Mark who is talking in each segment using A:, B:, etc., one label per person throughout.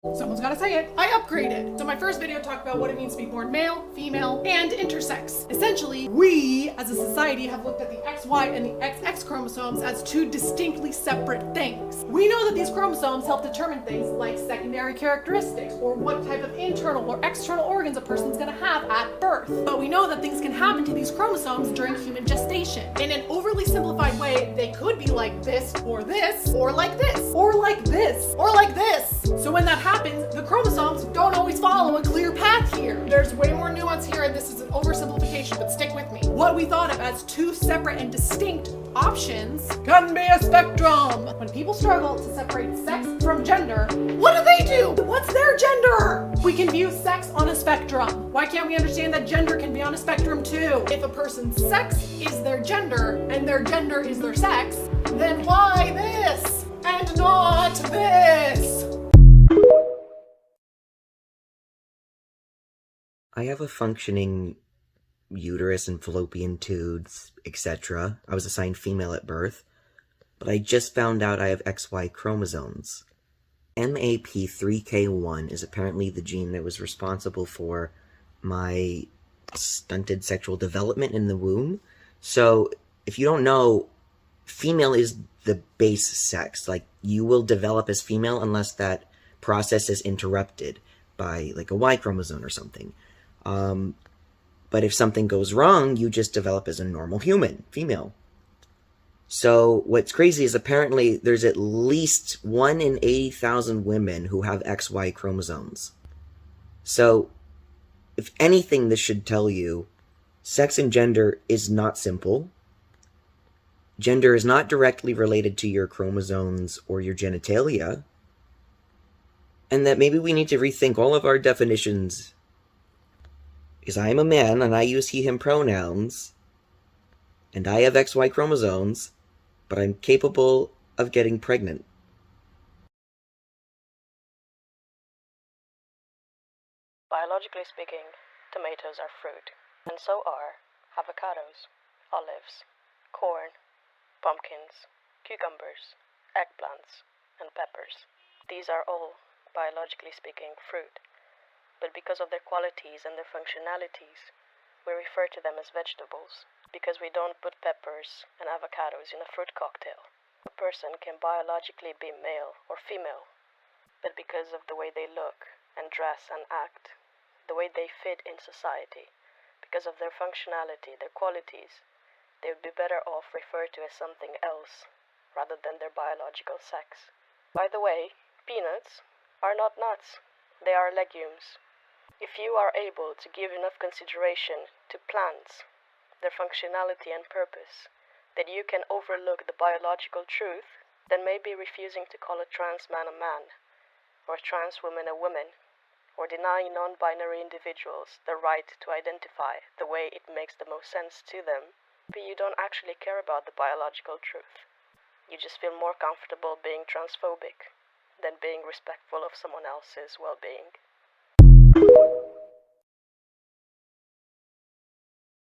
A: Someone's gotta say it. I upgraded. So my first video talked about what it means to be born male, female, and intersex. Essentially, we as a society have looked at the XY and the XX chromosomes as two distinctly separate things. We know that these chromosomes help determine things like secondary characteristics or what type of internal or external organs a person's gonna have at birth. But we know that things can happen to these chromosomes during human gestation. In an overly simplified way, they could be like this, or like this, or like this, or like this. So when that happens, the chromosomes don't always follow a clear path here. There's way more nuance here, and this is an oversimplification, but stick with me. What we thought of as two separate and distinct options can be a spectrum. When people struggle to separate sex from gender, what do? What's their gender? We can view sex on a spectrum. Why can't we understand that gender can be on a spectrum too? If a person's sex is their gender and their gender is their sex, then why this and not this?
B: I have a functioning uterus and fallopian tubes, etc. I was assigned female at birth, but I just found out I have XY chromosomes. MAP3K1 is apparently the gene that was responsible for my stunted sexual development in the womb. So, if you don't know, female is the base sex. Like, you will develop as female unless that process is interrupted by, like, a Y chromosome or something. But if something goes wrong, you just develop as a normal human, female. So what's crazy is apparently there's at least 1 in 80,000 women who have XY chromosomes. So if anything, this should tell you sex and gender is not simple. Gender is not directly related to your chromosomes or your genitalia. And that maybe we need to rethink all of our definitions. Because I am a man, and I use he, him pronouns, and I have XY chromosomes, but I'm capable of getting pregnant.
C: Biologically speaking, tomatoes are fruit, and so are avocados, olives, corn, pumpkins, cucumbers, eggplants, and peppers. These are all, biologically speaking, fruit. But because of their qualities and their functionalities, we refer to them as vegetables, because we don't put peppers and avocados in a fruit cocktail. A person can biologically be male or female, but because of the way they look and dress and act, the way they fit in society, because of their functionality, their qualities, they would be better off referred to as something else, rather than their biological sex. By the way, peanuts are not nuts, they are legumes. If you are able to give enough consideration to plants, their functionality and purpose, that you can overlook the biological truth, then maybe refusing to call a trans man a man, or a trans woman a woman, or denying non-binary individuals the right to identify the way it makes the most sense to them, but you don't actually care about the biological truth. You just feel more comfortable being transphobic than being respectful of someone else's well-being.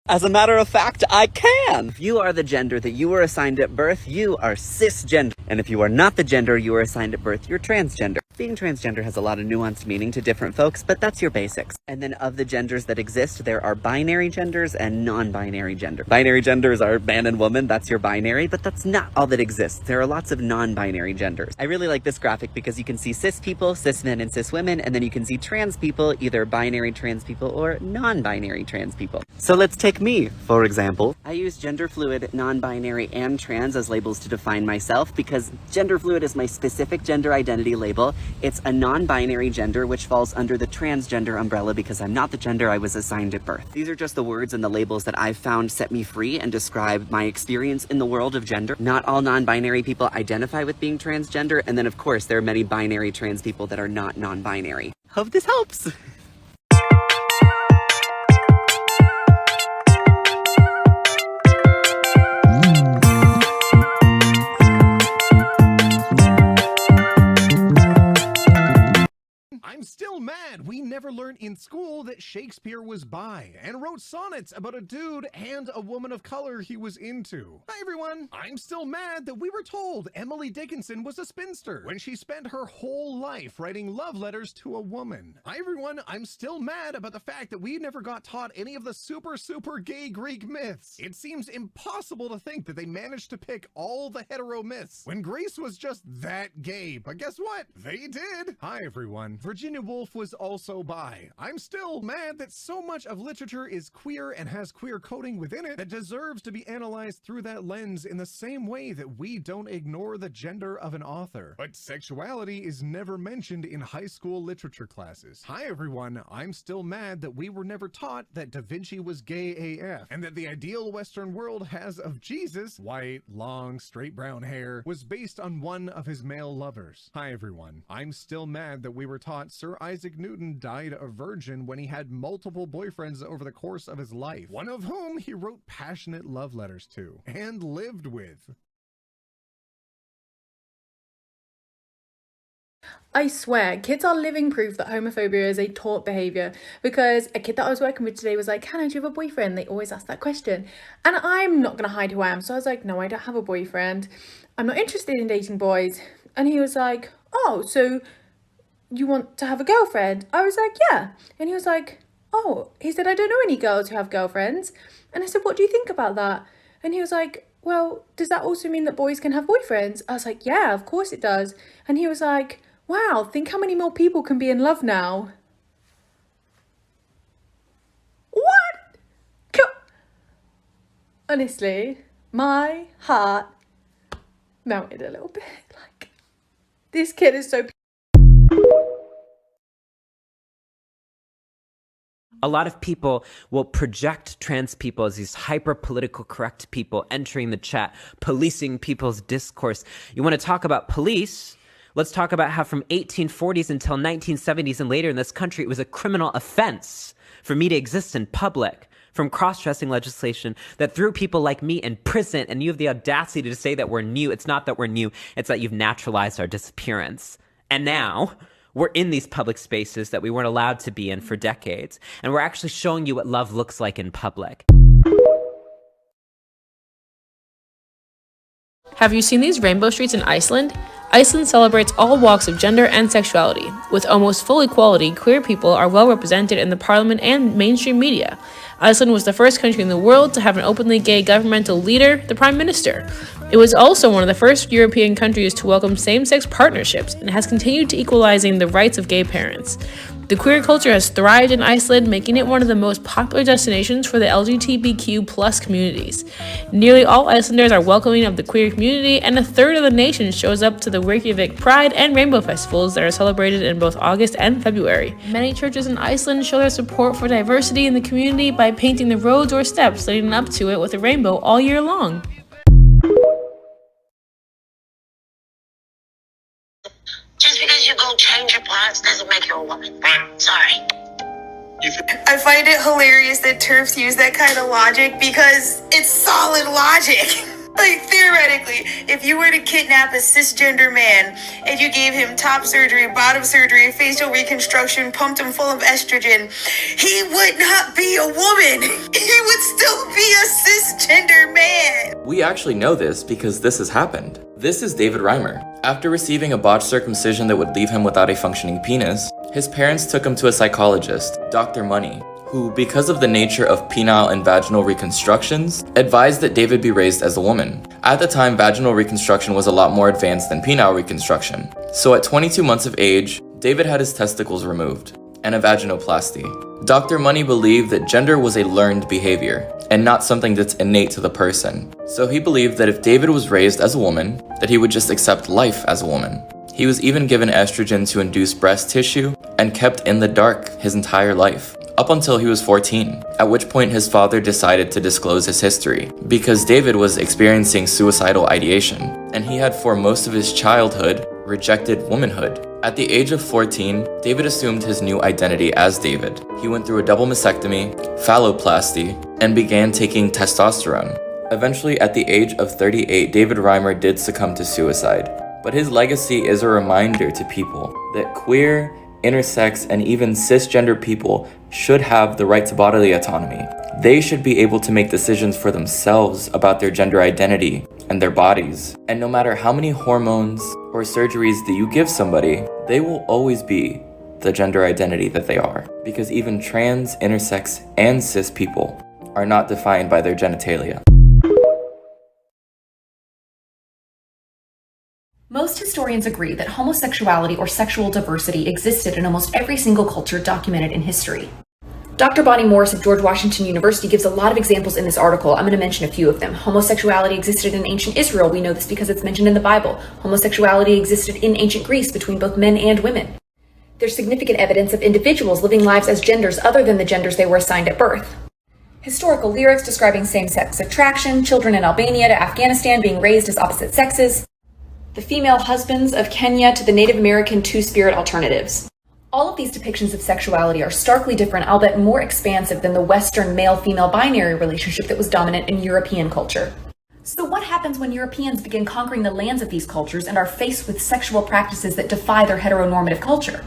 D: As a matter of fact, I can! If you are the gender that you were assigned at birth, you are cisgender. And if you are not the gender you were assigned at birth, you're transgender. Being transgender has a lot of nuanced meaning to different folks, but that's your basics. And then of the genders that exist, there are binary genders and non-binary gender. Binary genders are man and woman, that's your binary, but that's not all that exists. There are lots of non-binary genders. I really like this graphic because you can see cis people, cis men and cis women, and then you can see trans people, either binary trans people or non-binary trans people. So let's take me, for example. I use gender fluid, non-binary, and trans as labels to define myself because gender fluid is my specific gender identity label. It's a non-binary gender which falls under the transgender umbrella because I'm not the gender I was assigned at birth. These are just the words and the labels that I've found set me free and describe my experience in the world of gender. Not all non-binary people identify with being transgender, and then of course there are many binary trans people that are not non-binary. Hope this helps!
E: I'm still mad we never learned learned in school that Shakespeare was bi and wrote sonnets about a dude and a woman of color he was into. Hi everyone, I'm still mad that we were told Emily Dickinson was a spinster when she spent her whole life writing love letters to a woman. Hi everyone, I'm still mad about the fact that we never got taught any of the super gay Greek myths. It seems impossible to think that they managed to pick all the hetero myths when Greece was just that gay, but guess what? They did. Hi everyone, Virginia Woolf was also bi. I'm still mad that so much of literature is queer and has queer coding within it that deserves to be analyzed through that lens in the same way that we don't ignore the gender of an author. But sexuality is never mentioned in high school literature classes. Hi everyone, I'm still mad that we were never taught that Da Vinci was gay AF and that the ideal Western world has of Jesus, white, long, straight brown hair, was based on one of his male lovers. Hi everyone, I'm still mad that we were taught Sir Isaac Newton died a virgin when he had multiple boyfriends over the course of his life, one of whom he wrote passionate love letters to and lived with.
F: I swear, kids are living proof that homophobia is a taught behaviour, because a kid that I was working with today was like, Hannah, do you have a boyfriend? They always ask that question. And I'm not going to hide who I am. So I was like, no, I don't have a boyfriend. I'm not interested in dating boys. And he was like, oh, so you want to have a girlfriend? I was like, yeah. And he was like, oh, he said, I don't know any girls who have girlfriends. And I said, what do you think about that? And he was like, well, does that also mean that boys can have boyfriends? I was like, yeah, of course it does. And he was like, wow, think how many more people can be in love now. What? Honestly, my heart melted a little bit. Like, this kid is so...
G: A lot of people will project trans people as these hyper-political correct people entering the chat, policing people's discourse. You want to talk about police? Let's talk about how from 1840s until 1970s and later in this country, it was a criminal offense for me to exist in public, from cross-dressing legislation that threw people like me in prison, and you have the audacity to say that we're new. It's not that we're new, it's that you've naturalized our disappearance. And now we're in these public spaces that we weren't allowed to be in for decades, and we're actually showing you what love looks like in public.
H: Have you seen these rainbow streets in Iceland? Iceland celebrates all walks of gender and sexuality. With almost full equality, queer people are well represented in the parliament and mainstream media. Iceland was the first country in the world to have an openly gay governmental leader, the Prime Minister. It was also one of the first European countries to welcome same-sex partnerships and has continued to equalizing the rights of gay parents. The queer culture has thrived in Iceland, making it one of the most popular destinations for the LGBTQ+ communities. Nearly all Icelanders are welcoming of the queer community, and a third of the nation shows up to the Reykjavik Pride and Rainbow Festivals that are celebrated in both August and February. Many churches in Iceland show their support for diversity in the community by painting the roads or steps leading up to it with a rainbow all year long.
I: Just because you go change your plots doesn't make you a woman. Sorry.
J: I find it hilarious that TERFs use that kind of logic because it's solid logic. Like, theoretically, if you were to kidnap a cisgender man and you gave him top surgery, bottom surgery, facial reconstruction, pumped him full of estrogen, he would not be a woman. He would still be a cisgender man.
K: We actually know this because this has happened. This is David Reimer. After receiving a botched circumcision that would leave him without a functioning penis, his parents took him to a psychologist, Dr. Money, who, because of the nature of penile and vaginal reconstructions, advised that David be raised as a woman. At the time, vaginal reconstruction was a lot more advanced than penile reconstruction. So at 22 months of age, David had his testicles removed, and a vaginoplasty. Dr. Money believed that gender was a learned behavior, and not something that's innate to the person. So he believed that if David was raised as a woman, that he would just accept life as a woman. He was even given estrogen to induce breast tissue, and kept in the dark his entire life, up until he was 14, at which point his father decided to disclose his history, because David was experiencing suicidal ideation, and he had for most of his childhood rejected womanhood. At the age of 14, David assumed his new identity as David. He went through a double mastectomy, phalloplasty, and began taking testosterone. Eventually, at the age of 38, David Reimer did succumb to suicide. But his legacy is a reminder to people that queer intersex, and even cisgender people should have the right to bodily autonomy. They should be able to make decisions for themselves about their gender identity and their bodies. And no matter how many hormones or surgeries that you give somebody, they will always be the gender identity that they are. Because even trans, intersex, and cis people are not defined by their genitalia.
L: Most historians agree that homosexuality or sexual diversity existed in almost every single culture documented in history. Dr. Bonnie Morris of George Washington University gives a lot of examples in this article. I'm going to mention a few of them. Homosexuality existed in ancient Israel. We know this because it's mentioned in the Bible. Homosexuality existed in ancient Greece between both men and women. There's significant evidence of individuals living lives as genders other than the genders they were assigned at birth. Historical lyrics describing same-sex attraction, children in Albania to Afghanistan being raised as opposite sexes, the female husbands of Kenya to the Native American two-spirit alternatives. All of these depictions of sexuality are starkly different, albeit more expansive than the Western male-female binary relationship that was dominant in European culture. So what happens when Europeans begin conquering the lands of these cultures and are faced with sexual practices that defy their heteronormative culture?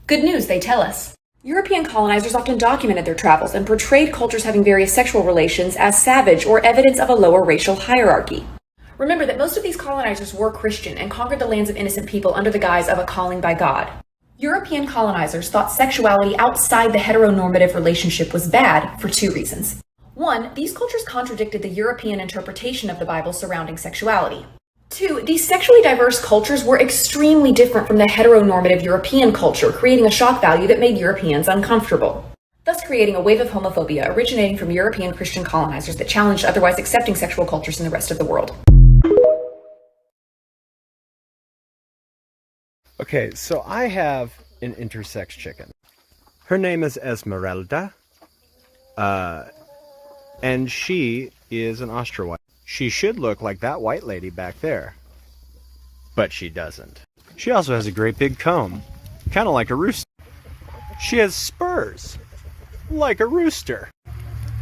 L: Good news, they tell us. European colonizers often documented their travels and portrayed cultures having various sexual relations as savage or evidence of a lower racial hierarchy. Remember that most of these colonizers were Christian and conquered the lands of innocent people under the guise of a calling by God. European colonizers thought sexuality outside the heteronormative relationship was bad for two reasons. One, these cultures contradicted the European interpretation of the Bible surrounding sexuality. Two, these sexually diverse cultures were extremely different from the heteronormative European culture, creating a shock value that made Europeans uncomfortable, thus creating a wave of homophobia originating from European Christian colonizers that challenged otherwise accepting sexual cultures in the rest of the world.
M: Okay, so I have an intersex chicken. Her name is Esmeralda, and she is an Australorp. She should look like that white lady back there, but she doesn't. She also has a great big comb, kind of like a rooster. She has spurs, like a rooster.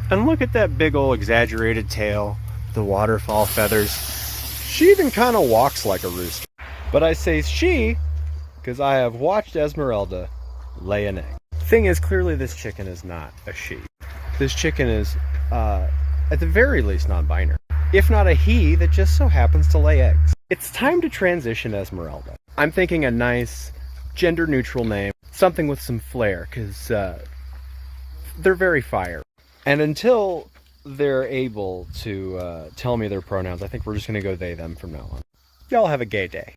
M: And look at that big old exaggerated tail, the waterfall feathers. She even kind of walks like a rooster. But I say she because I have watched Esmeralda lay an egg. Thing is, clearly this chicken is not a she. This chicken is, at the very least, non-binary. If not a he that just so happens to lay eggs. It's time to transition Esmeralda. I'm thinking a nice, gender-neutral name. Something with some flair, because they're very fire. And until they're able to tell me their pronouns, I think we're just going to go they, them from now on. Y'all have a gay day.